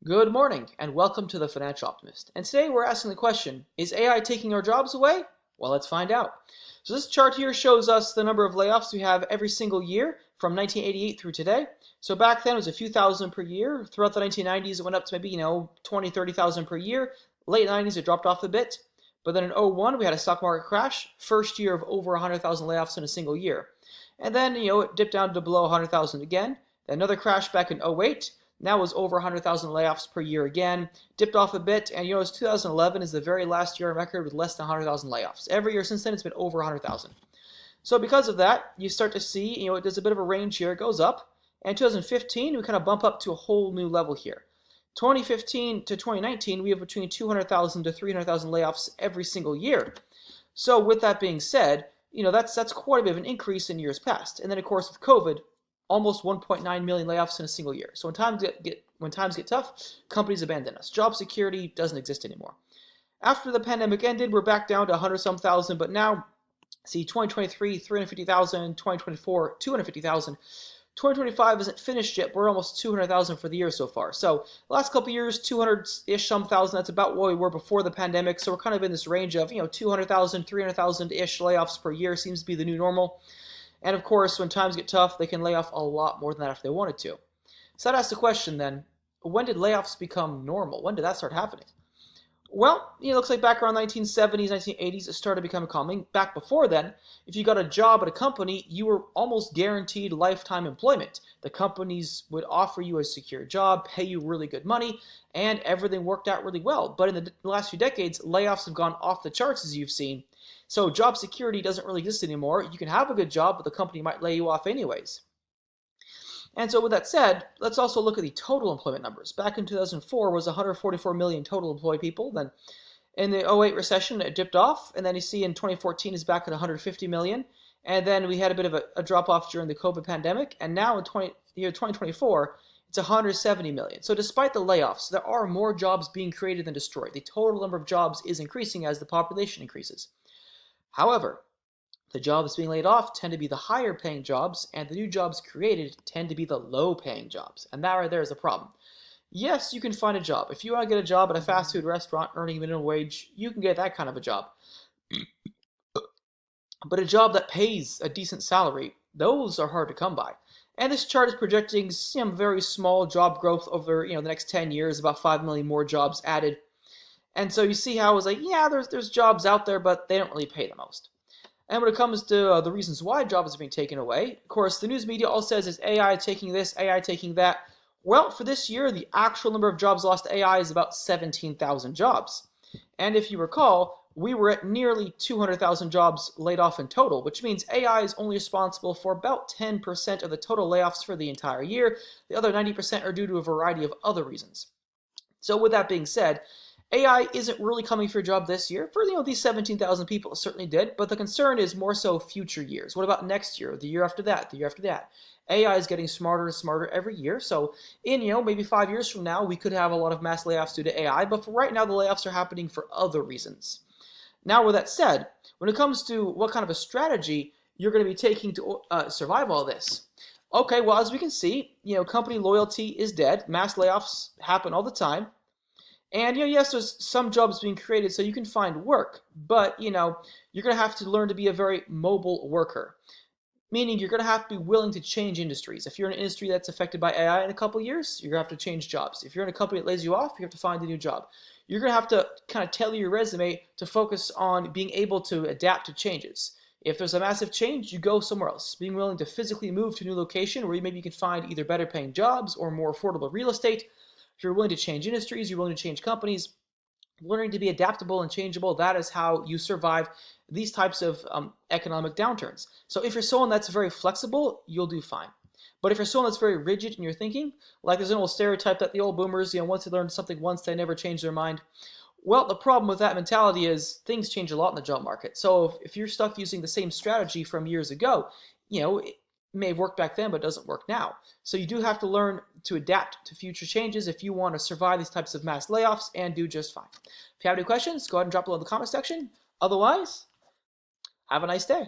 Good morning and welcome to the Financial Optimist. And today we're asking the question, is AI taking our jobs away? Well, let's find out. So this chart here shows us the number of layoffs we have every single year from 1988 through today. So back then it was a few thousand per year. Throughout the 1990s it went up to maybe, 20, 30,000 per year. Late 90s it dropped off a bit. But then in '01 we had a stock market crash, first year of over 100,000 layoffs in a single year. And then, it dipped down to below 100,000 again. Another crash back in '08. Now it was over 100,000 layoffs per year again, dipped off a bit, and it's 2011 is the very last year on record with less than 100,000 layoffs. Every year since then it's been over 100,000. So because of that, you start to see, it does a bit of a range here, it goes up, and 2015 we kind of bump up to a whole new level here. 2015 to 2019 we have between 200,000 to 300,000 layoffs every single year. So with that being said, that's quite a bit of an increase in years past. And then of course with COVID, almost 1.9 million layoffs in a single year. So when times get tough, companies abandon us. Job security doesn't exist anymore. After the pandemic ended, we're back down to 100-some thousand, but now, see, 2023, 350,000, 2024, 250,000. 2025 isn't finished yet. We're almost 200,000 for the year so far. So the last couple of years, 200-ish some thousand. That's about what we were before the pandemic. So we're kind of in this range of 200,000, 300,000-ish layoffs per year seems to be the new normal. And of course, when times get tough, they can lay off a lot more than that if they wanted to. So that asks the question then, when did layoffs become normal? When did that start happening? Well, it looks like back around 1970s, 1980s, it started becoming common. Back before then, if you got a job at a company, you were almost guaranteed lifetime employment. The companies would offer you a secure job, pay you really good money, and everything worked out really well. But in the last few decades, layoffs have gone off the charts, as you've seen. So job security doesn't really exist anymore. You can have a good job, but the company might lay you off anyways. And so with that said, let's also look at the total employment numbers. Back in 2004 was 144 million total employed people. Then in the '08 recession, it dipped off. And then you see in 2014 is back at 150 million. And then we had a bit of a drop off during the COVID pandemic. And now in 2024, it's 170 million. So despite the layoffs, there are more jobs being created than destroyed. The total number of jobs is increasing as the population increases. However, the jobs being laid off tend to be the higher paying jobs, and the new jobs created tend to be the low paying jobs. And that right there is a problem. Yes, you can find a job. If you want to get a job at a fast food restaurant earning minimum wage, you can get that kind of a job. But a job that pays a decent salary, those are hard to come by. And this chart is projecting some very small job growth over the next 10 years, about 5 million more jobs added. And so you see how it's like, yeah, there's jobs out there, but they don't really pay the most. And when it comes to the reasons why jobs are being taken away, of course, the news media all says is AI taking this, AI taking that. Well, for this year, the actual number of jobs lost to AI is about 17,000 jobs. And if you recall, we were at nearly 200,000 jobs laid off in total, which means AI is only responsible for about 10% of the total layoffs for the entire year. The other 90% are due to a variety of other reasons. So with that being said, AI isn't really coming for a job this year. For these 17,000 people, it certainly did, but the concern is more so future years. What about next year, the year after that, the year after that? AI is getting smarter and smarter every year, so in maybe 5 years from now, we could have a lot of mass layoffs due to AI, but for right now, the layoffs are happening for other reasons. Now, with that said, when it comes to what kind of a strategy you're going to be taking to survive all this, okay, well, as we can see, company loyalty is dead. Mass layoffs happen all the time. And yes, there's some jobs being created so you can find work, but you're going to have to learn to be a very mobile worker, meaning you're going to have to be willing to change industries. If you're in an industry that's affected by AI in a couple of years, you're going to have to change jobs. If you're in a company that lays you off, you have to find a new job. You're going to have to kind of tailor your resume to focus on being able to adapt to changes. If there's a massive change, you go somewhere else. Being willing to physically move to a new location where maybe you can find either better paying jobs or more affordable real estate. If you're willing to change industries, you're willing to change companies, learning to be adaptable and changeable, that is how you survive these types of economic downturns. So if you're someone that's very flexible, you'll do fine. But if you're someone that's very rigid in your thinking, like there's an old stereotype that the old boomers, once they learn something once, they never change their mind. Well, the problem with that mentality is things change a lot in the job market. So if you're stuck using the same strategy from years ago, it may have worked back then, but doesn't work now. So you do have to learn to adapt to future changes if you want to survive these types of mass layoffs and do just fine. If you have any questions, go ahead and drop below in the comment section. Otherwise, have a nice day.